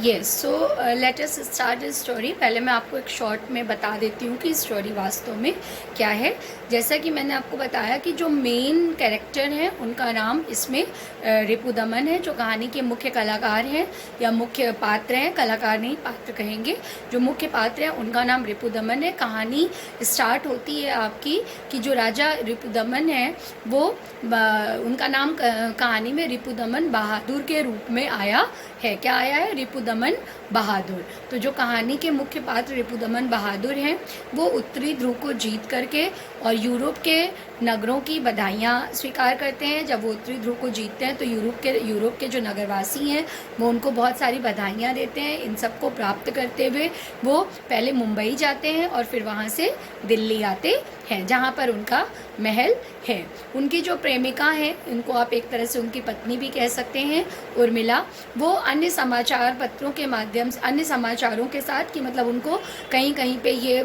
Yes, so let us start this story. पहले मैं आपको एक शॉर्ट में बता देती हूँ कि स्टोरी वास्तव में क्या है। जैसा कि मैंने आपको बताया कि जो मेन कैरेक्टर हैं उनका नाम इसमें रिपुदमन है, जो कहानी के मुख्य कलाकार हैं या मुख्य पात्र हैं, कलाकार नहीं पात्र कहेंगे। जो मुख्य पात्र हैं उनका नाम रिपुदमन है। कहानी स्टार्ट होती है आपकी कि जो राजा रिपुदमन है वो उनका नाम कहानी में रिपुदमन बहादुर के रूप में आया है। क्या आया है? रिपुदमन बहादुर। तो जो कहानी के मुख्य पात्र रिपुदमन बहादुर हैं वो उत्तरी ध्रुव को जीत करके और यूरोप के नगरों की बधाइयाँ स्वीकार करते हैं। जब वो उत्तरी ध्रुव को जीतते हैं तो यूरोप के जो नगरवासी हैं वो उनको बहुत सारी बधाइयाँ देते हैं। इन सब को प्राप्त करते हुए वो पहले मुंबई जाते हैं और फिर वहाँ से दिल्ली आते हैं, जहाँ पर उनका महल है। उनकी जो प्रेमिका है, उनको आप एक तरह से उनकी पत्नी भी कह सकते हैं, उर्मिला, वो अन्य समाचार पत्रों के माध्यम से, अन्य समाचारों के साथ, कि मतलब उनको कहीं कहीं पे ये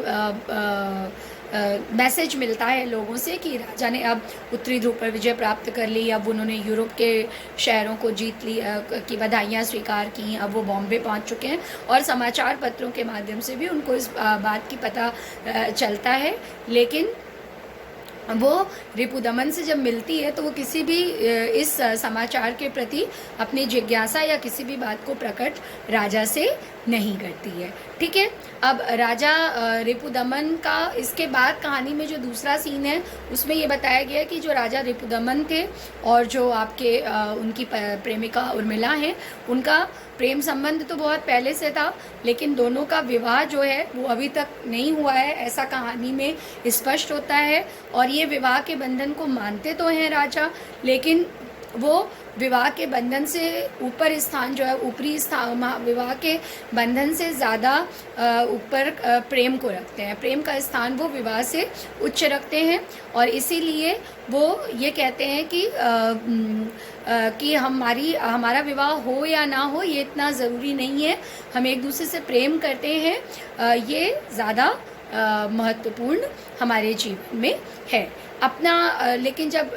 मैसेज मिलता है लोगों से कि राजा ने अब उत्तरी ध्रुव पर विजय प्राप्त कर ली, अब उन्होंने यूरोप के शहरों को जीत ली, की बधाइयाँ स्वीकार की, अब वो बॉम्बे पहुंच चुके हैं। और समाचार पत्रों के माध्यम से भी उनको इस बात की पता चलता है। लेकिन वो रिपुदमन से जब मिलती है तो वो किसी भी इस समाचार के प्रति अपनी जिज्ञासा या किसी भी बात को प्रकट राजा से नहीं करती है। ठीक है। अब राजा रिपुदमन का इसके बाद कहानी में जो दूसरा सीन है उसमें ये बताया गया कि जो राजा रिपुदमन थे और जो आपके उनकी प्रेमिका उर्मिला हैं, उनका प्रेम संबंध तो बहुत पहले से था, लेकिन दोनों का विवाह जो है वो अभी तक नहीं हुआ है, ऐसा कहानी में स्पष्ट होता है। और ये विवाह के बंधन को मानते तो हैं राजा, लेकिन वो विवाह के बंधन से ऊपर स्थान जो है, ऊपरी स्थान, विवाह के बंधन से ज़्यादा ऊपर प्रेम को रखते हैं। प्रेम का स्थान वो विवाह से उच्च रखते हैं और इसीलिए वो ये कहते हैं कि हमारा विवाह हो या ना हो ये इतना ज़रूरी नहीं है, हम एक दूसरे से प्रेम करते हैं, ये ज़्यादा महत्वपूर्ण हमारे जीवन में है अपना। लेकिन जब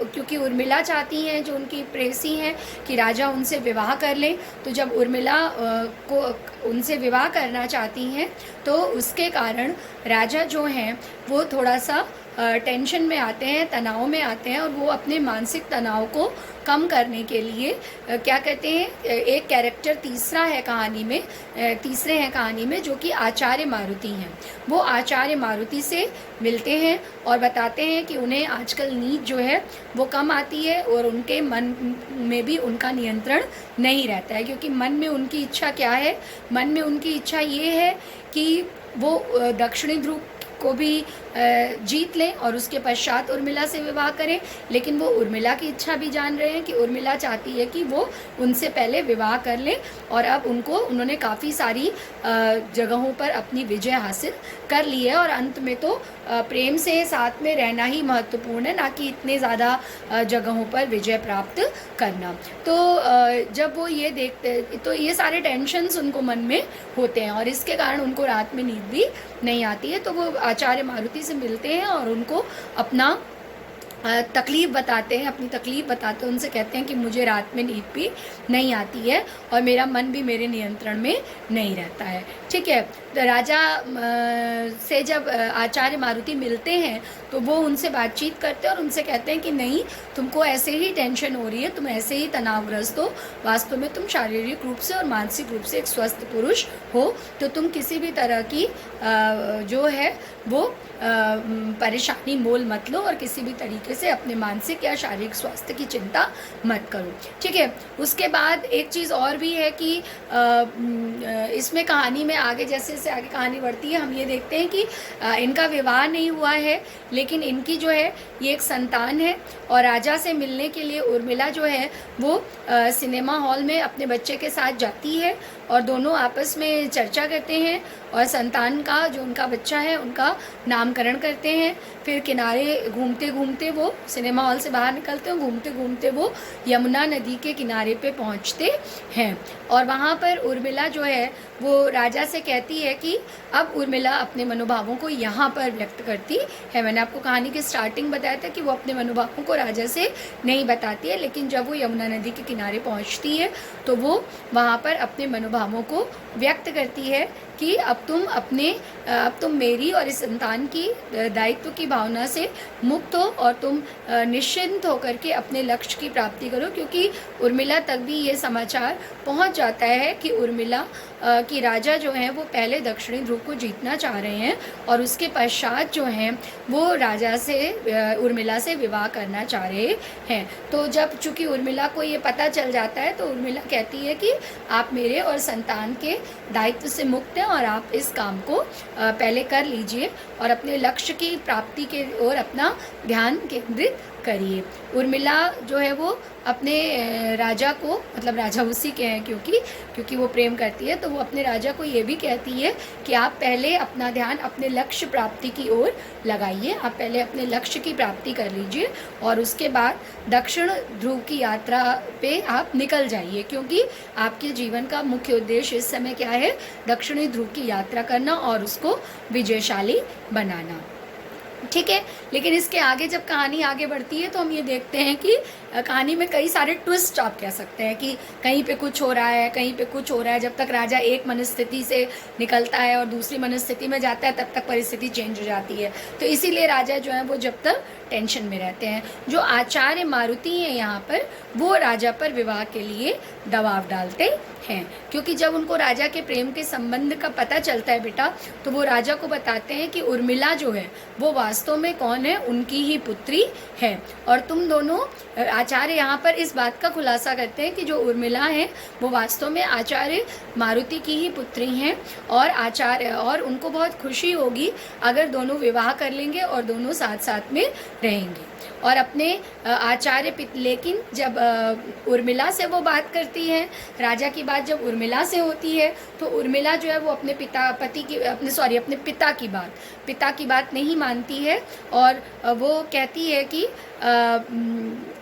क्योंकि उर्मिला चाहती हैं, जो उनकी प्रेयसी हैं, कि राजा उनसे विवाह कर लें, तो जब उर्मिला को उनसे विवाह करना चाहती हैं तो उसके कारण राजा जो हैं वो थोड़ा सा टेंशन में आते हैं, तनाव में आते हैं, और वो अपने मानसिक तनाव को कम करने के लिए क्या कहते हैं, एक कैरेक्टर तीसरे हैं कहानी में जो कि आचार्य मारुति हैं। वो आचार्य मारुति से मिलते हैं और बताते हैं कि उन्हें आजकल नींद जो है वो कम आती है और उनके मन में भी उनका नियंत्रण नहीं रहता है। क्योंकि मन में उनकी इच्छा क्या है? मन में उनकी इच्छा ये है कि वो दक्षिणी ध्रुव को भी जीत लें और उसके पश्चात उर्मिला से विवाह करें। लेकिन वो उर्मिला की इच्छा भी जान रहे हैं कि उर्मिला चाहती है कि वो उनसे पहले विवाह कर लें, और अब उन्होंने काफ़ी सारी जगहों पर अपनी विजय हासिल कर ली है। और अंत में तो प्रेम से साथ में रहना ही महत्वपूर्ण है, ना कि इतने ज़्यादा जगहों पर विजय प्राप्त करना। तो जब वो ये देखते तो ये सारे टेंशन्स उनको मन में होते हैं और इसके कारण उनको रात में नींद भी नहीं आती है। तो वो आचार्य मारुति से मिलते हैं और उनको अपना तकलीफ़ बताते हैं, अपनी तकलीफ़ बताते हैं, उनसे कहते हैं कि मुझे रात में नींद भी नहीं आती है और मेरा मन भी मेरे नियंत्रण में नहीं रहता है। ठीक है। तो राजा से जब आचार्य मारुति मिलते हैं तो वो उनसे बातचीत करते हैं और उनसे कहते हैं कि नहीं, तुमको ऐसे ही टेंशन हो रही है, तुम ऐसे ही तनावग्रस्त हो, वास्तव में तुम शारीरिक रूप से और मानसिक रूप से एक स्वस्थ पुरुष हो, तो तुम किसी भी तरह की जो है वो परेशानी मोल मत लो और किसी भी तरीके से अपने मानसिक या शारीरिक स्वास्थ्य की चिंता मत करो। ठीक है। उसके बाद एक चीज़ और भी है कि इसमें कहानी में आगे जैसे जैसे आगे कहानी बढ़ती है हम ये देखते हैं कि इनका विवाह नहीं हुआ है, लेकिन इनकी जो है ये एक संतान है। और राजा से मिलने के लिए उर्मिला जो है वो सिनेमा हॉल में अपने बच्चे के साथ जाती है और दोनों आपस में चर्चा करते हैं और संतान का, जो उनका बच्चा है, उनका नामकरण करते हैं। फिर किनारे घूमते घूमते वो सिनेमा हॉल से बाहर निकलते हैं, घूमते घूमते वो यमुना नदी के किनारे पे पहुंचते हैं और वहाँ पर उर्मिला जो है वो राजा से कहती है कि अब उर्मिला अपने मनोभावों को यहाँ पर व्यक्त करती है। मैंने आपको कहानी की स्टार्टिंग बताया था कि वो अपने मनोभावों को राजा से नहीं बताती है, लेकिन जब वो यमुना नदी के किनारे पहुँचती है तो वो वहाँ पर अपने मनोभावों को व्यक्त करती है कि अब तुम मेरी और इस संतान की दायित्व की भावना से मुक्त हो और तुम निश्चिंत होकर के अपने लक्ष्य की प्राप्ति करो, क्योंकि उर्मिला तक भी ये समाचार पहुंच जाता है कि उर्मिला कि राजा जो हैं वो पहले दक्षिणी ध्रुव को जीतना चाह रहे हैं और उसके पश्चात जो हैं वो राजा से उर्मिला से विवाह करना चाह रहे हैं। तो जब चूँकि उर्मिला को ये पता चल जाता है तो उर्मिला कहती है कि आप मेरे और संतान के दायित्व से मुक्त हैं और आप इस काम को पहले कर लीजिए और अपने लक्ष्य की प्राप्ति के ओर अपना ध्यान केंद्रित करिए। उर्मिला जो है वो अपने राजा को, मतलब राजा उसी के हैं क्योंकि वो प्रेम करती है, तो वो अपने राजा को ये भी कहती है कि आप पहले अपना ध्यान अपने लक्ष्य प्राप्ति की ओर लगाइए, आप पहले अपने लक्ष्य की प्राप्ति कर लीजिए और उसके बाद दक्षिण ध्रुव की यात्रा पे आप निकल जाइए, क्योंकि आपके जीवन का मुख्य उद्देश्य इस समय क्या है? दक्षिणी ध्रुव की यात्रा करना और उसको विजयशाली बनाना। ठीक है, लेकिन इसके आगे जब कहानी आगे बढ़ती है तो हम ये देखते हैं कि कहानी में कई सारे ट्विस्ट आप कह सकते हैं कि कहीं पे कुछ हो रहा है, कहीं पे कुछ हो रहा है। जब तक राजा एक मनस्थिति से निकलता है और दूसरी मनस्थिति में जाता है तब तक परिस्थिति चेंज हो जाती है। तो इसीलिए राजा जो है वो जब तक टेंशन में रहते हैं। जो आचार्य मारुति हैं यहाँ पर, वो राजा पर विवाह के लिए दबाव डालते हैं, क्योंकि जब उनको राजा के प्रेम के संबंध का पता चलता है बेटा, तो वो राजा को बताते हैं कि उर्मिला जो है वो वास्तव में कौन है? उनकी ही पुत्री है। और तुम दोनों, आचार्य यहाँ पर इस बात का खुलासा करते हैं कि जो उर्मिला है वो वास्तव में आचार्य मारुति की ही पुत्री हैं और उनको बहुत खुशी होगी अगर दोनों विवाह कर लेंगे और दोनों साथ साथ में रहेंगे। और अपने लेकिन जब उर्मिला से वो बात करती है, राजा की बात जब उर्मिला से होती है तो उर्मिला जो है वो अपने पिता की बात नहीं मानती है और वो कहती है कि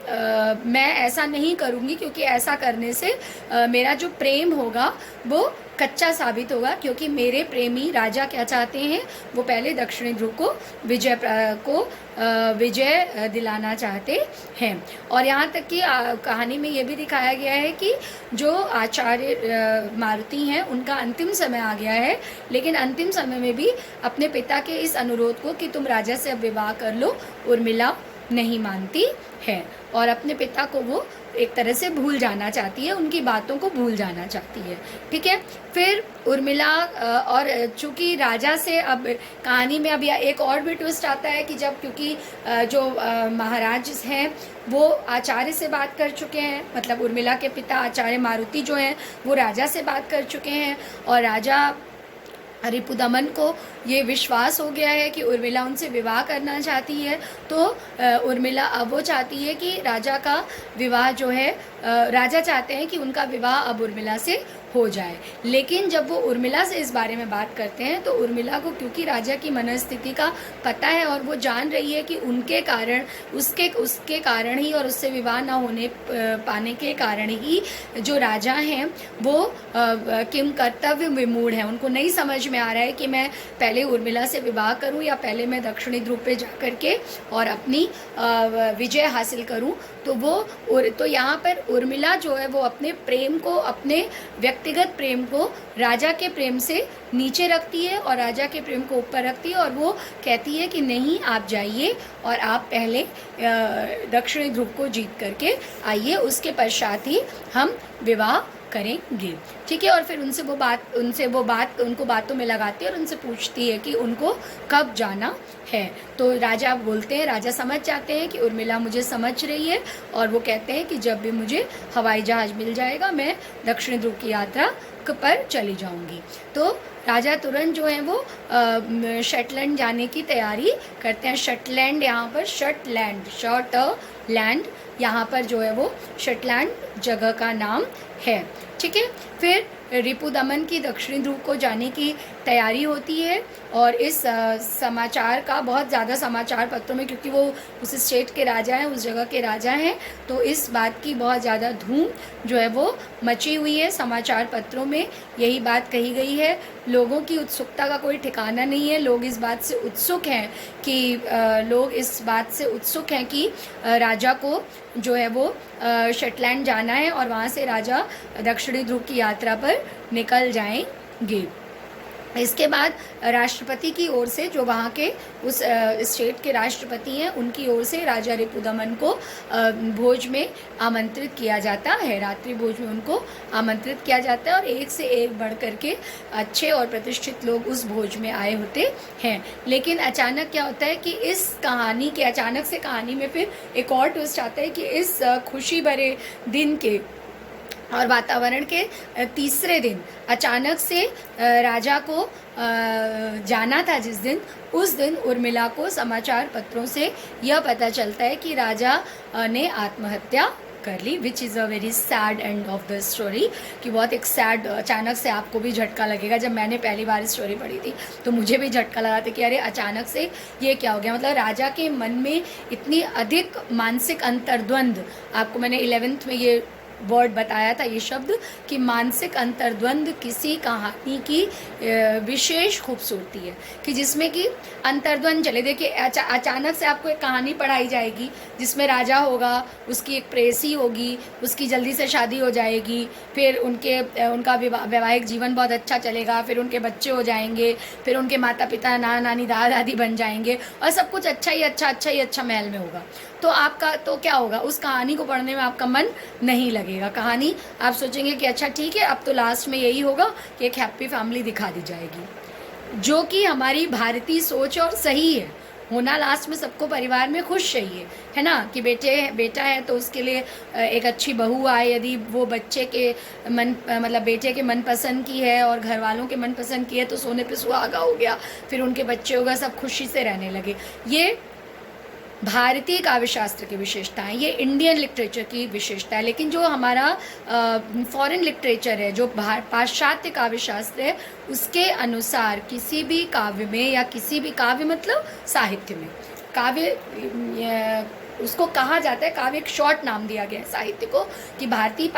मैं ऐसा नहीं करूँगी, क्योंकि ऐसा करने से मेरा जो प्रेम होगा वो कच्चा साबित होगा, क्योंकि मेरे प्रेमी राजा क्या चाहते हैं? वो पहले दक्षिणी ध्रुव को विजय दिलाना चाहते हैं। और यहाँ तक कि कहानी में ये भी दिखाया गया है कि जो आचार्य मारुति हैं उनका अंतिम समय आ गया है, लेकिन अंतिम समय में भी अपने पिता के इस अनुरोध को कि तुम राजा से अब विवाह कर लो, उर्मिला नहीं मानती है और अपने पिता को वो एक तरह से भूल जाना चाहती है, उनकी बातों को भूल जाना चाहती है। ठीक है, फिर उर्मिला और चूँकि राजा से अब कहानी में अब एक और भी ट्विस्ट आता है कि जब क्योंकि जो महाराज हैं वो आचार्य से बात कर चुके हैं, मतलब उर्मिला के पिता आचार्य मारुति जो हैं वो राजा से बात कर चुके हैं और राजा रिपुदमन को ये विश्वास हो गया है कि उर्मिला उनसे विवाह करना चाहती है। तो उर्मिला अब वो चाहती है कि राजा का विवाह जो है, राजा चाहते हैं कि उनका विवाह अब उर्मिला से हो जाए। लेकिन जब वो उर्मिला से इस बारे में बात करते हैं तो उर्मिला को क्योंकि राजा की मनस्थिति का पता है और वो जान रही है कि उनके कारण उसके कारण ही और उससे विवाह ना होने पाने के कारण ही जो राजा हैं वो किम कर्तव्य विमूढ़ हैं। उनको नहीं समझ में आ रहा है कि मैं पहले उर्मिला से विवाह करूं या पहले मैं दक्षिणी ध्रुव पे जा कर के और अपनी विजय हासिल करूं। तो यहाँ पर उर्मिला जो है वो अपने प्रेम को, अपने व्यक्तिगत प्रेम को राजा के प्रेम से नीचे रखती है और राजा के प्रेम को ऊपर रखती है और वो कहती है कि नहीं, आप जाइए और आप पहले दक्षिणी ध्रुव को जीत करके आइए, उसके पश्चात ही हम विवाह करेंगे। ठीक है, और फिर उनको बातों में लगाती है और उनसे पूछती है कि उनको कब जाना है। तो राजा बोलते हैं, राजा समझ जाते हैं कि उर्मिला मुझे समझ रही है और वो कहते हैं कि जब भी मुझे हवाई जहाज़ मिल जाएगा मैं दक्षिण ध्रुव की यात्रा पर चली जाऊंगी। तो राजा तुरंत जो है वो शटलैंड जाने की तैयारी करते हैं। शटलैंड यहाँ पर शटलैंड यहाँ पर जो है वो शटलैंड जगह का नाम है। ठीक है, फिर रिपुदमन की दक्षिणी ध्रुव को जाने की तैयारी होती है और इस समाचार का बहुत ज़्यादा समाचार पत्रों में, क्योंकि वो उस स्टेट के राजा हैं, उस जगह के राजा हैं, तो इस बात की बहुत ज़्यादा धूम जो है वो मची हुई है। समाचार पत्रों में यही बात कही गई है। लोगों की उत्सुकता का कोई ठिकाना नहीं है। लोग इस बात से उत्सुक हैं कि राजा को जो है वो शटलैंड जाना है और वहाँ से राजा दक्षिणी ध्रुव की यात्रा पर निकल जाएंगे। इसके बाद राष्ट्रपति की ओर से, जो वहाँ के उस स्टेट के राष्ट्रपति हैं, उनकी ओर से राजा रिपुदमन को भोज में आमंत्रित किया जाता है। रात्रि भोज में उनको आमंत्रित किया जाता है और एक से एक बढ़ करके अच्छे और प्रतिष्ठित लोग उस भोज में आए होते हैं। लेकिन अचानक क्या होता है कि इस कहानी के अचानक से कहानी में फिर एक और ट्विस्ट आता है कि इस खुशी भरे दिन के और वातावरण के तीसरे दिन अचानक से राजा को जाना था जिस दिन, उस दिन उर्मिला को समाचार पत्रों से यह पता चलता है कि राजा ने आत्महत्या कर ली, which is a very sad end of the story. कि बहुत एक सैड, अचानक से आपको भी झटका लगेगा। जब मैंने पहली बार स्टोरी पढ़ी थी तो मुझे भी झटका लगा था कि अरे अचानक से ये क्या हो गया। मतलब राजा के मन में इतनी अधिक मानसिक अंतर्द्वंद, आपको मैंने 11th में ये वर्ड बताया था, ये शब्द, कि मानसिक अंतर्द्वंद किसी कहानी की विशेष खूबसूरती है, कि जिसमें कि अंतर्द्वंद चले। देखिए अचानक से आपको एक कहानी पढ़ाई जाएगी जिसमें राजा होगा, उसकी एक प्रेयसी होगी, उसकी जल्दी से शादी हो जाएगी, फिर उनका वैवाहिक जीवन बहुत अच्छा चलेगा, फिर उनके बच्चे हो जाएंगे, फिर उनके माता पिता, नाना नानी, दादा दादी बन जाएंगे और सब कुछ अच्छा ही अच्छा महल में होगा। तो आपका तो क्या होगा, उस कहानी को पढ़ने में आपका मन नहीं लगेगा। कहानी आप सोचेंगे कि अच्छा ठीक है, अब तो लास्ट में यही होगा कि एक हैप्पी फैमिली दिखा दी जाएगी, जो कि हमारी भारतीय सोच और सही है। होना लास्ट में सबको परिवार में खुश चाहिए, है ना, कि बेटा है तो उसके लिए एक अच्छी बहू आए। यदि वो बच्चे के बेटे के मनपसंद की है और घर वालों के मनपसंद की है तो सोने पे सुहागा हो गया, फिर उनके बच्चे होगा, सब खुशी से रहने लगे। ये भारतीय काव्य शास्त्र की विशेषता है, ये इंडियन लिटरेचर की विशेषता है। लेकिन जो हमारा फॉरेन लिटरेचर है, जो पाश्चात्य काव्य शास्त्र है, उसके अनुसार किसी भी काव्य में, या किसी भी काव्य मतलब साहित्य में, काव्य उसको कहा जाता है, काव्य एक शॉर्ट नाम दिया गया है साहित्य को, कि भारतीय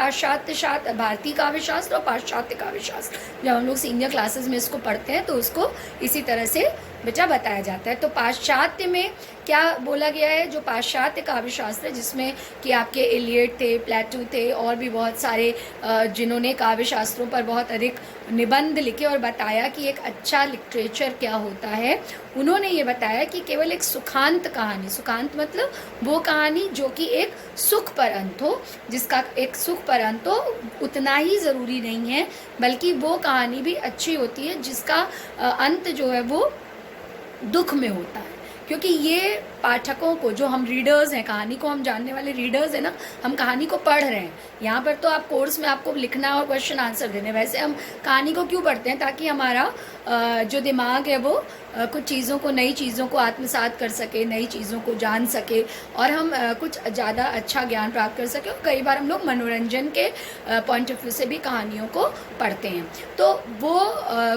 काव्य शास्त्र और पाश्चात्य काव्य शास्त्र। जब हम लोग सीनियर क्लासेस में इसको पढ़ते हैं तो उसको इसी तरह से बेटा बताया जाता है। तो पाश्चात्य में क्या बोला गया है, जो पाश्चात्य काव्य शास्त्र है, जिसमें कि आपके इलियड थे, प्लेटो थे, और भी बहुत सारे जिन्होंने काव्य शास्त्रों पर बहुत अधिक निबंध लिखे और बताया कि एक अच्छा लिटरेचर क्या होता है। उन्होंने ये बताया कि केवल एक सुखांत कहानी, सुखांत मतलब वो कहानी जो कि एक सुख पर अंत हो, जिसका एक सुख पर अंत हो, उतना ही ज़रूरी नहीं है, बल्कि वो कहानी भी अच्छी होती है जिसका अंत जो है वो दुख में होता है। क्योंकि ये पाठकों को, जो हम रीडर्स हैं, कहानी को हम जानने वाले रीडर्स हैं ना, हम कहानी को पढ़ रहे हैं। यहाँ पर तो आप कोर्स में आपको लिखना और क्वेश्चन आंसर देने, वैसे हम कहानी को क्यों पढ़ते हैं, ताकि हमारा जो दिमाग है वो कुछ चीज़ों को, नई चीज़ों को आत्मसात कर सके, नई चीज़ों को जान सके, और हम कुछ ज़्यादा अच्छा ज्ञान प्राप्त कर सके। और कई बार हम लोग मनोरंजन के पॉइंट ऑफ व्यू से भी कहानियों को पढ़ते हैं, तो वो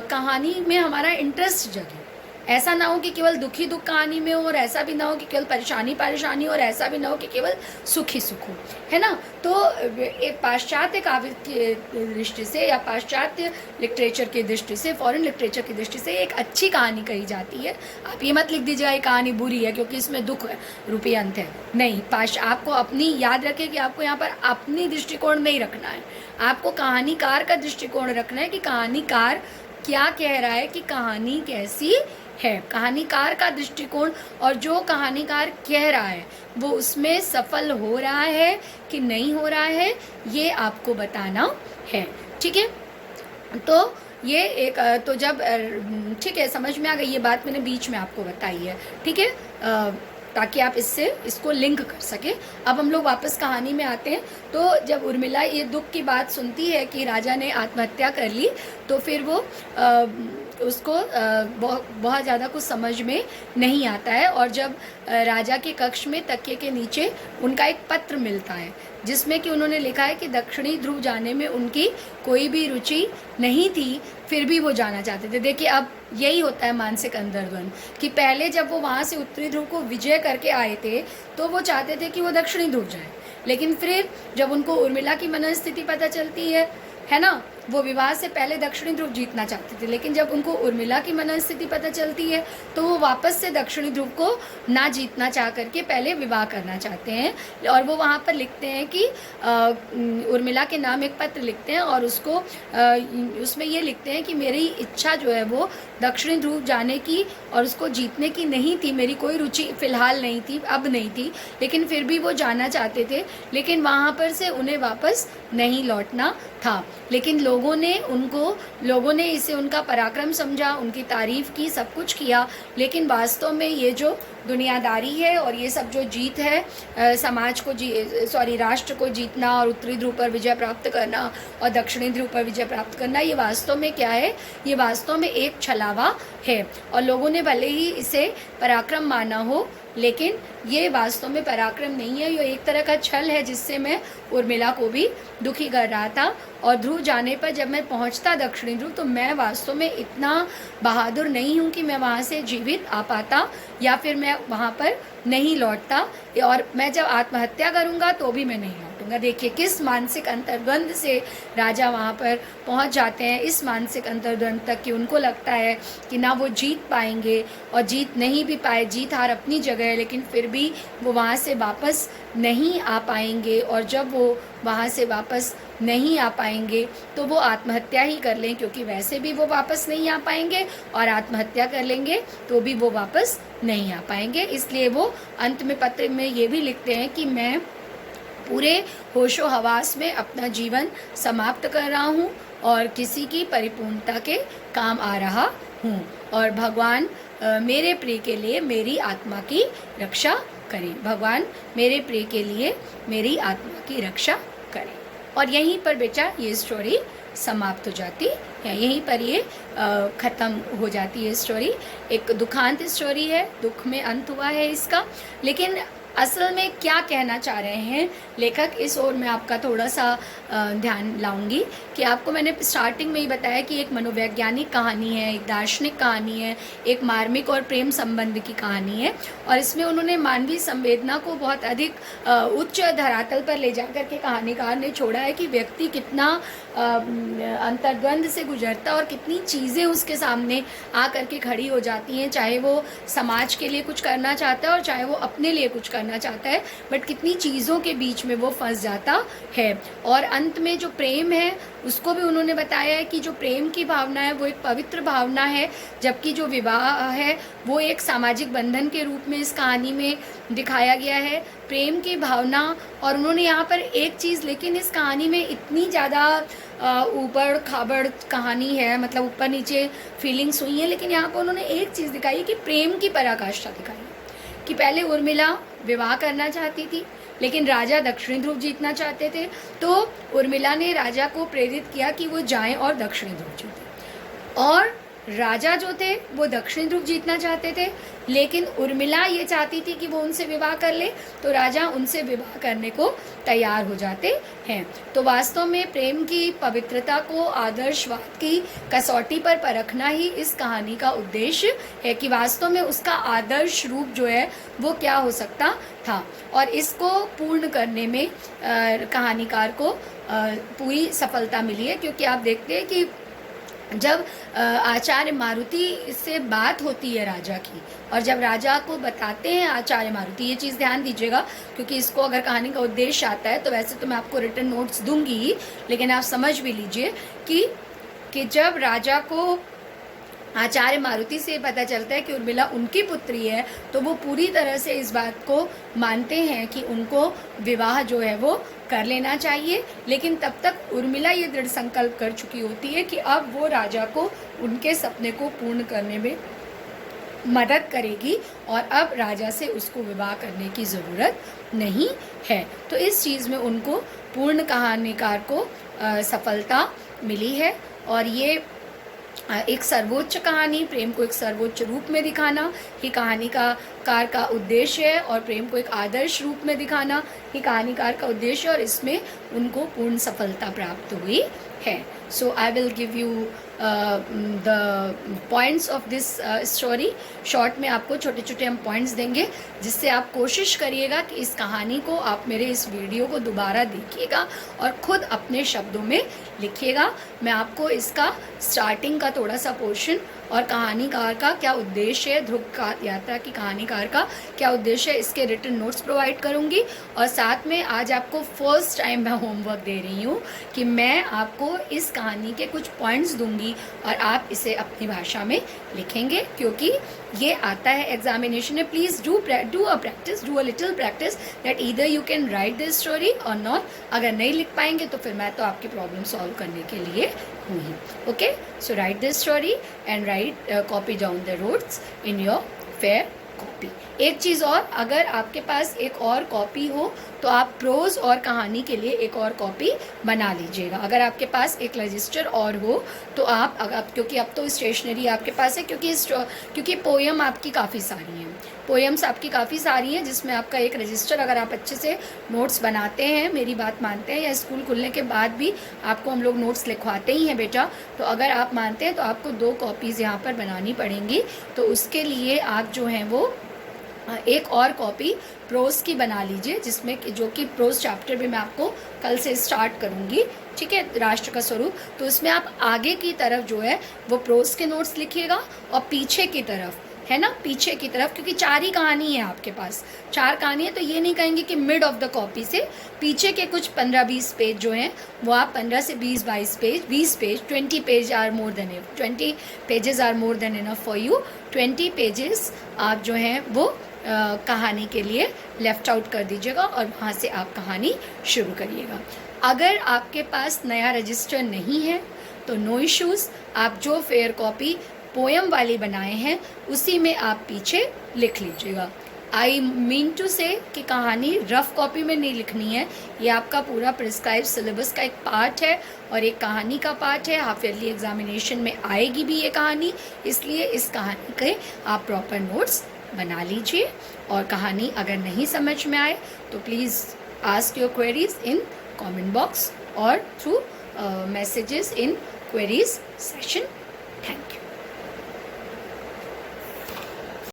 कहानी में हमारा इंटरेस्ट जगे। ऐसा ना हो कि केवल दुखी दुख कहानी में हो, और ऐसा भी ना हो कि केवल परेशानी हो, और ऐसा भी ना हो कि केवल सुख ही सुख हो, है ना। तो एक पाश्चात्य काव्य की दृष्टि से, या पाश्चात्य लिटरेचर की दृष्टि से, फॉरेन लिटरेचर की दृष्टि से एक अच्छी कहानी कही जाती है। आप ये मत लिख दीजिएगा ये कहानी बुरी है क्योंकि इसमें दुख है, रूपी अंत है, नहीं। आपको अपनी, याद रखें कि आपको यहाँ पर अपनी दृष्टिकोण नहीं रखना है, आपको कहानीकार का दृष्टिकोण रखना है कि कहानीकार क्या कह रहा है, कि कहानी कैसी है, कहानीकार का दृष्टिकोण, और जो कहानीकार कह रहा है वो उसमें सफल हो रहा है कि नहीं हो रहा है, ये आपको बताना है। ठीक है, तो ये एक, तो जब ठीक है समझ में आ गई ये बात, मैंने बीच में आपको बताई है। ठीक है, ताकि आप इसको लिंक कर सके। अब हम लोग वापस कहानी में आते हैं। तो जब उर्मिला ये दुख की बात सुनती है कि राजा ने आत्महत्या कर ली, तो फिर वो उसको बहुत ज़्यादा कुछ समझ में नहीं आता है। और जब राजा के कक्ष में तकिए के नीचे उनका एक पत्र मिलता है जिसमें कि उन्होंने लिखा है कि दक्षिणी ध्रुव जाने में उनकी कोई भी रुचि नहीं थी, फिर भी वो जाना चाहते थे। देखिए, अब यही होता है मानसिक अंतर्द्वंद कि पहले जब वो वहाँ से उत्तरी ध्रुव को विजय करके आए थे तो वो चाहते थे कि वो दक्षिणी ध्रुव जाए, लेकिन फिर जब उनको उर्मिला की मनस्थिति पता चलती है ना, वो विवाह से पहले दक्षिणी ध्रुव जीतना चाहते थे, लेकिन जब उनको उर्मिला की मनस्थिति पता चलती है तो वो वापस से दक्षिणी ध्रुव को ना जीतना चाह करके पहले विवाह करना चाहते हैं। और वो वहाँ पर लिखते हैं कि उर्मिला के नाम एक पत्र लिखते हैं और उसमें ये लिखते हैं कि मेरी इच्छा जो है वो दक्षिणी ध्रुव जाने की और उसको जीतने की नहीं थी, मेरी कोई रुचि फ़िलहाल नहीं थी, अब नहीं थी, लेकिन फिर भी वो जाना चाहते थे, लेकिन वहाँ पर से उन्हें वापस नहीं लौटना था। लेकिन लोगों ने इसे उनका पराक्रम समझा, उनकी तारीफ़ की, सब कुछ किया, लेकिन वास्तव में ये जो दुनियादारी है और ये सब जो जीत है राष्ट्र को जीतना और उत्तरी ध्रुव पर विजय प्राप्त करना और दक्षिणी ध्रुव पर विजय प्राप्त करना, ये वास्तव में क्या है? ये वास्तव में एक छलावा है। और लोगों ने भले ही इसे पराक्रम माना हो, लेकिन ये वास्तव में पराक्रम नहीं है, ये एक तरह का छल है जिससे मैं उर्मिला को भी दुखी कर रहा था। और ध्रुव जाने पर जब मैं पहुंचता दक्षिणी ध्रुव, तो मैं वास्तव में इतना बहादुर नहीं हूं कि मैं वहां से जीवित आ पाता या फिर मैं वहां पर नहीं लौटता, और मैं जब आत्महत्या करूंगा तो भी मैं नहीं लौटूंगा। देखिए किस मानसिक अंतर्द्वंद से राजा वहाँ पर पहुँच जाते हैं, इस मानसिक अंतर्द्वंद तक कि उनको लगता है कि ना वो जीत पाएंगे, और जीत नहीं भी पाए, जीत हार अपनी जगह है, लेकिन फिर भी वो वहाँ से वापस नहीं आ पाएंगे। और जब वो वहाँ से वापस नहीं आ पाएंगे तो वो आत्महत्या ही कर लें, क्योंकि वैसे भी वो वापस नहीं आ पाएंगे, और आत्महत्या कर लेंगे तो भी वो वापस नहीं आ पाएंगे। इसलिए वो अंत में पत्र में ये भी लिखते हैं कि मैं पूरे होशो हवास में अपना जीवन समाप्त कर रहा हूँ और किसी की परिपूर्णता के काम आ रहा हूँ, और भगवान मेरे प्रिय के लिए मेरी आत्मा की रक्षा करें। भगवान मेरे प्रिय के लिए मेरी आत्मा की रक्षा करें। और यहीं पर बेटा ये स्टोरी समाप्त हो जाती है, यहीं पर ये ख़त्म हो जाती है स्टोरी। एक दुखांत स्टोरी है, दुख में अंत हुआ है इसका, लेकिन असल में क्या कहना चाह रहे हैं लेखक, इस ओर मैं आपका थोड़ा सा ध्यान लाऊंगी कि आपको मैंने स्टार्टिंग में ही बताया कि एक मनोवैज्ञानिक कहानी है, एक दार्शनिक कहानी है, एक मार्मिक और प्रेम संबंध की कहानी है, और इसमें उन्होंने मानवीय संवेदना को बहुत अधिक उच्च धरातल पर ले जाकर के कहानीकार ने छोड़ा है कि व्यक्ति कितना अंतर्द्वंद से गुजरता और कितनी चीज़ें उसके सामने आ करके खड़ी हो जाती हैं, चाहे वो समाज के लिए कुछ करना चाहता है और चाहे वो अपने लिए कुछ करना चाहता है, बट कितनी चीज़ों के बीच में वो फंस जाता है। और अंत में जो प्रेम है उसको भी उन्होंने बताया है कि जो प्रेम की भावना है वो एक पवित्र भावना है, जबकि जो विवाह है वो एक सामाजिक बंधन के रूप में इस कहानी में दिखाया गया है, प्रेम की भावना। और उन्होंने यहाँ पर एक चीज़, लेकिन इस कहानी में इतनी ज़्यादा ऊबड़ खाबड़ कहानी है, मतलब ऊपर नीचे फीलिंग्स हुई हैं, लेकिन यहाँ पर उन्होंने एक चीज़ दिखाई है कि प्रेम की पराकाष्ठा दिखाई है कि पहले उर्मिला विवाह करना चाहती थी, लेकिन राजा दक्षिणी ध्रुव जीतना चाहते थे, तो उर्मिला ने राजा को प्रेरित किया कि वो जाएं और दक्षिणी ध्रुव जीतें। और राजा जो थे वो दक्षिणी ध्रुव जीतना चाहते थे, लेकिन उर्मिला ये चाहती थी कि वो उनसे विवाह कर ले, तो राजा उनसे विवाह करने को तैयार हो जाते हैं। तो वास्तव में प्रेम की पवित्रता को आदर्शवाद की कसौटी पर परखना ही इस कहानी का उद्देश्य है कि वास्तव में उसका आदर्श रूप जो है वो क्या हो सकता था। और इसको पूर्ण करने में कहानीकार को पूरी सफलता मिली है, क्योंकि आप देखते हैं कि जब आचार्य मारुति से बात होती है राजा की, और जब राजा को बताते हैं आचार्य मारुति, ये चीज़ ध्यान दीजिएगा, क्योंकि इसको अगर कहानी का उद्देश्य आता है तो वैसे तो मैं आपको रिटन नोट्स दूंगी ही, लेकिन आप समझ भी लीजिए कि जब राजा को आचार्य मारुति से पता चलता है कि उर्मिला उनकी पुत्री है, तो वो पूरी तरह से इस बात को मानते हैं कि उनको विवाह जो है वो कर लेना चाहिए। लेकिन तब तक उर्मिला ये दृढ़ संकल्प कर चुकी होती है कि अब वो राजा को उनके सपने को पूर्ण करने में मदद करेगी और अब राजा से उसको विवाह करने की ज़रूरत नहीं है। तो इस चीज़ में उनको पूर्ण कहानीकार को सफलता मिली है। और ये एक सर्वोच्च कहानी, प्रेम को एक सर्वोच्च रूप में दिखाना ही कहानीकार का उद्देश्य है, और प्रेम को एक आदर्श रूप में दिखाना ही कहानीकार का उद्देश्य है, और इसमें उनको पूर्ण सफलता प्राप्त हुई है। So I will give you the points of this story. Short में आपको छोटे छोटे हम पॉइंट्स देंगे, जिससे आप कोशिश करिएगा कि इस कहानी को, आप मेरे इस वीडियो को दोबारा देखिएगा और ख़ुद अपने शब्दों में लिखिएगा। मैं आपको इसका स्टार्टिंग का थोड़ा सा पोर्शन और कहानीकार का क्या उद्देश्य है, ध्रुव का यात्रा की कहानीकार का क्या उद्देश्य है, इसके रिटन नोट्स प्रोवाइड करूंगी। और साथ में आज आपको फर्स्ट टाइम मैं होमवर्क दे रही हूँ कि मैं आपको इस कहानी के कुछ पॉइंट्स दूंगी और आप इसे अपनी भाषा में लिखेंगे, क्योंकि ये आता है एग्जामिनेशन में। Please do a little practice that either you can write this story और नॉट। अगर नहीं लिख पाएंगे तो फिर मैं तो आपकी प्रॉब्लम सॉल्व करने के लिए हूँ ही। Okay, so write this story and write copy down the notes in your fair copy. एक चीज़ और, अगर आपके पास एक और कॉपी हो तो आप प्रोज और कहानी के लिए एक और कॉपी बना लीजिएगा। अगर आपके पास एक रजिस्टर और हो तो आप क्योंकि अब तो स्टेशनरी आपके पास है, क्योंकि पोयम आपकी काफ़ी सारी हैं, पोएम्स आपकी काफ़ी सारी हैं, जिसमें आपका एक रजिस्टर, अगर आप अच्छे से नोट्स बनाते हैं, मेरी बात मानते हैं, या स्कूल खुलने के बाद भी आपको हम लोग नोट्स लिखवाते ही हैं बेटा, तो अगर आप मानते हैं तो आपको 2 कॉपीज़ यहाँ पर बनानी पड़ेंगी। तो उसके लिए आप जो हैं वो एक और कॉपी प्रोज की बना लीजिए, जिसमें जो कि प्रोज चैप्टर भी मैं आपको कल से स्टार्ट करूँगी, ठीक है, राष्ट्र का स्वरूप। तो उसमें आप आगे की तरफ जो है वो प्रोज के नोट्स लिखिएगा, और पीछे की तरफ है ना, पीछे की तरफ, क्योंकि 4 ही कहानी है आपके पास, 4 कहानी है, तो ये नहीं कहेंगे कि मिड ऑफ द कॉपी से पीछे के कुछ 15-20 पेज जो हैं वो आप 15 से 20-22 page, 20 page, 20 page are more than enough, 20 pages are more than enough for you. 20 pages आप जो हैं वो कहानी के लिए लेफ्ट आउट कर दीजिएगा, और वहाँ से आप कहानी शुरू करिएगा। अगर आपके पास नया रजिस्टर नहीं है तो नो इश्यूज़, आप जो फेयर कॉपी पोएम वाली बनाए हैं उसी में आप पीछे लिख लीजिएगा। आई मीन टू से कि कहानी रफ कॉपी में नहीं लिखनी है, ये आपका पूरा प्रिस्क्राइब सिलेबस का एक पार्ट है और एक कहानी का पार्ट है। हाफ ईयरली एग्जामिनेशन में आएगी भी ये कहानी, इसलिए इस कहानी के आप प्रॉपर नोट्स बना लीजिए। और कहानी अगर नहीं समझ में आए तो please ask your queries in comment box और through messages in queries session. Thank you.